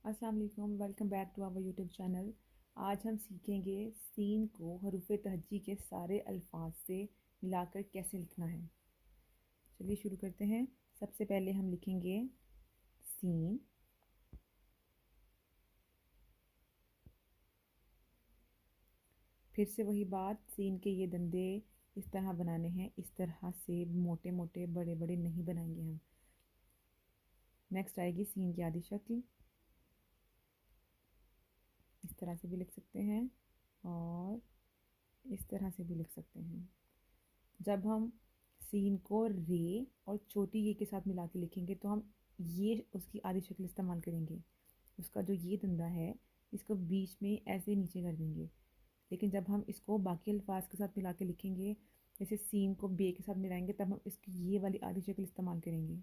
अस्सलाम वालेकुम, welcome back to our YouTube channel. आज हम सीखेंगे सीन को हरूफ तहज्जी के सारे अल्फाज से मिलाकर कैसे लिखना है। चलिए शुरू करते हैं। सबसे पहले हम लिखेंगे सीन, फिर से वही बात, सीन के ये दंदे इस तरह बनाने हैं, इस तरह से मोटे मोटे बड़े बड़े नहीं बनाएंगे हम। नेक्स्ट आएगी सीन की आधी शक्ल, इस तरह से भी लिख सकते हैं और इस तरह से भी लिख सकते हैं। जब हम सीन को रे और छोटी ये के साथ मिला के लिखेंगे तो हम ये उसकी आधी शक्ल इस्तेमाल करेंगे। उसका जो ये धंधा है इसको बीच में ऐसे नीचे कर देंगे। लेकिन जब हम इसको बाकी अल्फाज के साथ मिला के लिखेंगे, जैसे सीन को बे के साथ मिलाएंगे, तब हम इसकी ये वाली आधी शक्ल इस्तेमाल करेंगे।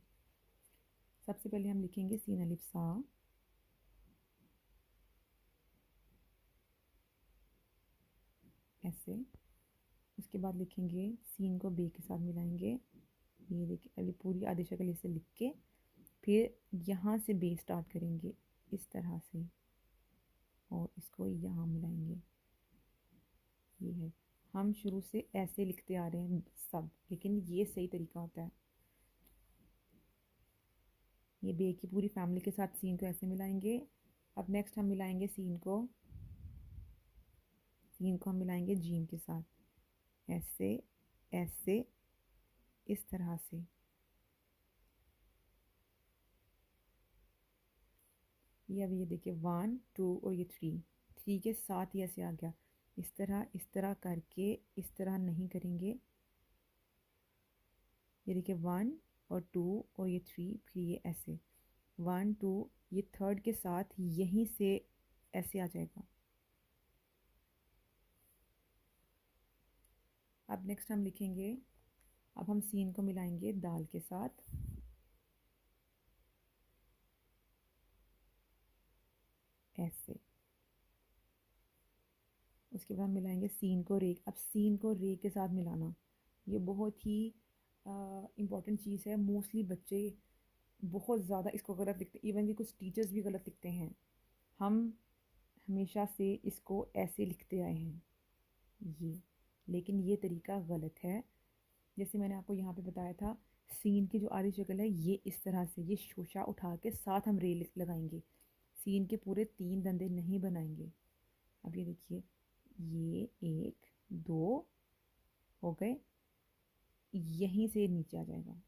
सबसे पहले हम लिखेंगे सीन अलिफ सा, ऐसे। उसके बाद लिखेंगे सीन को बे के साथ मिलाएंगे, ये देखिए अभी पूरी आधी शक्ल इसे लिख के फिर यहाँ से बे स्टार्ट करेंगे इस तरह से और इसको यहाँ मिलाएंगे। ये है, हम शुरू से ऐसे लिखते आ रहे हैं सब, लेकिन ये सही तरीका होता है। ये बे की पूरी फैमिली के साथ सीन को ऐसे मिलाएंगे। अब नेक्स्ट हम मिलाएंगे सीन को हम मिलाएंगे जीम के साथ, ऐसे ऐसे इस तरह से। ये अब ये देखिए 1 2 और ये 3 के साथ ही ऐसे आ गया। इस तरह करके इस तरह नहीं करेंगे। ये देखिए 1 और 2 और ये 3, फिर ये ऐसे 1 2, ये थर्ड के साथ यहीं से ऐसे आ जाएगा। अब नेक्स्ट हम लिखेंगे, अब हम सीन को मिलाएंगे दाल के साथ, ऐसे। उसके बाद मिलाएंगे सीन को रे। अब सीन को रे के साथ मिलाना ये बहुत ही इम्पॉर्टेंट चीज़ है। मोस्टली बच्चे बहुत ज़्यादा इसको गलत लिखते हैं, इवन कि कुछ टीचर्स भी गलत लिखते हैं। हम हमेशा से इसको ऐसे लिखते आए हैं ये, लेकिन ये तरीका गलत है। जैसे मैंने आपको यहाँ पे बताया था, सीन की जो आधी शक्ल है ये इस तरह से, ये शोशा उठा के साथ हम रे लगाएंगे, सीन के पूरे 3 दंदे नहीं बनाएंगे। अब ये देखिए, ये 1 2 हो गए, यहीं से नीचे आ जाएगा।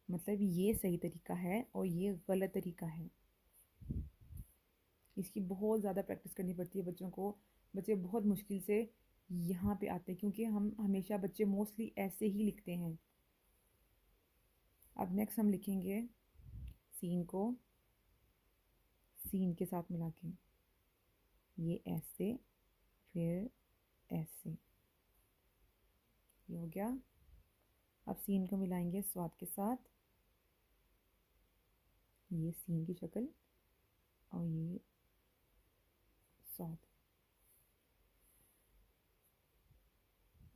मतलब ये सही तरीका है और ये गलत तरीका है। इसकी बहुत ज़्यादा प्रैक्टिस करनी पड़ती है बच्चों को। बच्चे बहुत मुश्किल से यहाँ पे आते हैं, क्योंकि हम हमेशा बच्चे मोस्टली ऐसे ही लिखते हैं। अब नेक्स्ट हम लिखेंगे सीन को सीन के साथ मिला के, ये ऐसे फिर ऐसे, ये हो गया। अब सीन को मिलाएंगे स्वाद के साथ, ये सीन की शक्ल और ये स्वाद।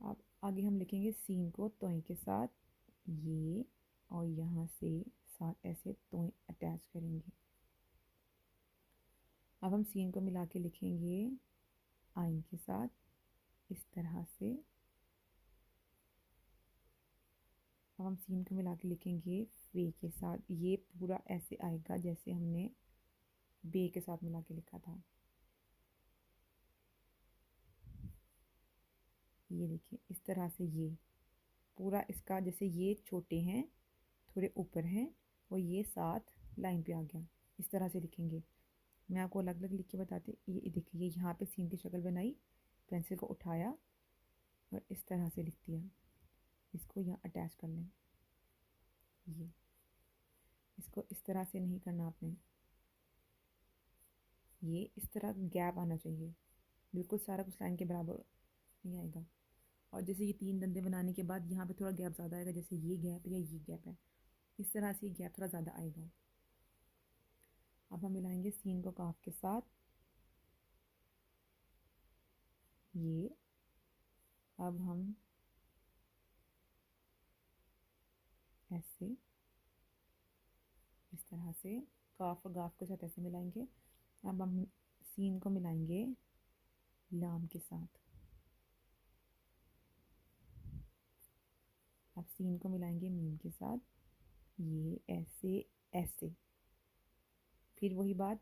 अब आगे हम लिखेंगे सीन को तोय के साथ, ये और यहाँ से साथ ऐसे तोय अटैच करेंगे। अब हम सीन को मिला के लिखेंगे आइन के साथ, इस तरह से। अब हम सीन को मिला के लिखेंगे वे के साथ, ये पूरा ऐसे आएगा जैसे हमने बे के साथ मिला के लिखा था। ये देखिए इस तरह से, ये पूरा इसका जैसे ये छोटे हैं थोड़े ऊपर हैं और ये साथ लाइन पे आ गया, इस तरह से लिखेंगे। मैं आपको अलग अलग लिख के बताती। ये देखिए यहाँ पे सीन की शक्ल बनाई, पेंसिल को उठाया और इस तरह से लिख दिया। इसको यहाँ अटैच कर लें, ये इसको इस तरह से नहीं करना आपने, ये इस तरह गैप आना चाहिए, बिल्कुल सारा कुछ लाइन के बराबर नहीं आएगा। और जैसे ये 3 दंदे बनाने के बाद यहाँ पे थोड़ा गैप ज़्यादा आएगा, जैसे ये गैप या ये गैप है, इस तरह से गैप थोड़ा ज़्यादा आएगा। अब हम मिलाएंगे सीन को काफ के साथ, ये। अब हम ऐसे इस तरह से काफ और गाफ के साथ ऐसे मिलाएंगे। अब हम सीन को मिलाएंगे लाम के साथ। अब सीन को मिलाएंगे मीम के साथ, ये ऐसे ऐसे। फिर वही बात,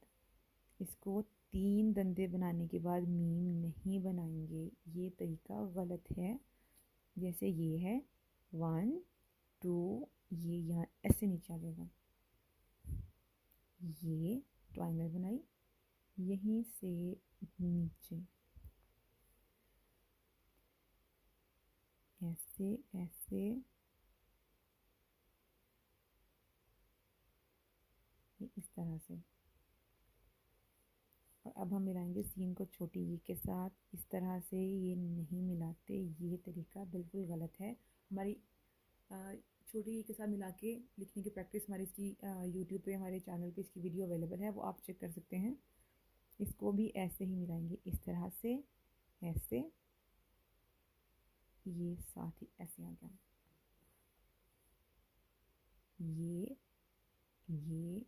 इसको 3 दंदे बनाने के बाद मीम नहीं बनाएंगे, ये तरीका गलत है। जैसे ये है 1 2, ये यहाँ ऐसे नीचे आ जाएगा, ये ट्रायंगल बनाई यहीं से नीचे ऐसे ऐसे, ये इस तरह से। और अब हम मिलाएंगे सीन को छोटी ई के साथ, इस तरह से ये नहीं मिलाते, ये तरीका बिल्कुल गलत है। हमारी छोटी ई के साथ मिला के लिखने की प्रैक्टिस हमारी इसकी यूट्यूब पे हमारे चैनल पे इसकी वीडियो अवेलेबल है, वो आप चेक कर सकते हैं। इसको भी ऐसे ही मिलाएंगे, इस तरह से ऐसे, ये साथ ही ऐसे आ गया, ये ये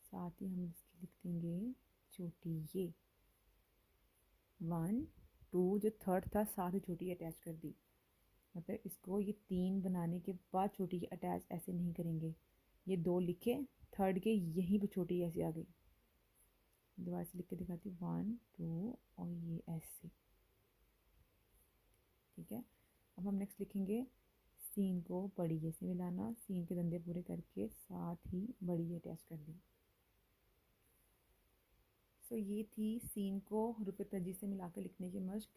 साथ ही हम इसकी लिख देंगे छोटी ये 1 2, जो थर्ड था साथ ही छोटी अटैच कर दी। मतलब इसको ये 3 बनाने के बाद छोटी अटैच ऐसे नहीं करेंगे, ये 2 लिखे, थर्ड के यहीं पे छोटी ऐसे आ गई। दोबारा से लिख के दिखाती हूँ 1 2 और ये ऐसे, ठीक है। अब हम नेक्स्ट लिखेंगे सीन को बड़ी ये से मिलाना, सीन के धंधे पूरे करके साथ ही बड़ी अटैच कर दी। सो ये थी सीन को रुपए तजी से मिलाकर लिखने की मश्क।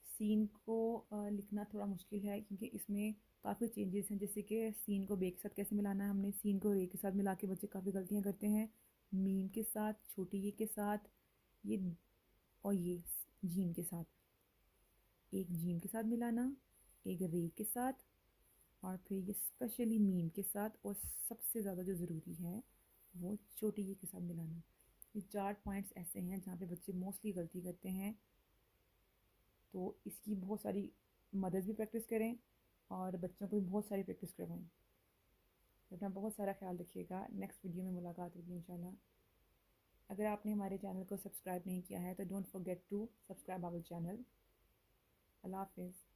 सीन को लिखना थोड़ा मुश्किल है क्योंकि इसमें काफ़ी चेंजेस हैं, जैसे कि सीन को बे के साथ कैसे मिलाना है, हमने सीन को रे के साथ मिला के बच्चे काफ़ी गलतियाँ करते हैं। मीम के साथ, छोटी ये के साथ, ये और ये जीम के साथ, एक जीम के साथ मिलाना, एक रे के साथ, और फिर ये स्पेशली मीम के साथ, और सबसे ज़्यादा जो ज़रूरी है वो छोटी ये के साथ मिलाना। ये 4 पॉइंट्स ऐसे हैं जहाँ पे बच्चे मोस्टली गलती करते हैं, तो इसकी बहुत सारी मदद भी प्रैक्टिस करें और बच्चों को भी बहुत सारी प्रैक्टिस करवाएं। तो अपना बहुत सारा ख्याल रखिएगा। नेक्स्ट वीडियो में मुलाकात होगी इंशाल्लाह। अगर आपने हमारे चैनल को सब्सक्राइब नहीं किया है तो don't forget to subscribe our channel. अल्लाह हाफिज़।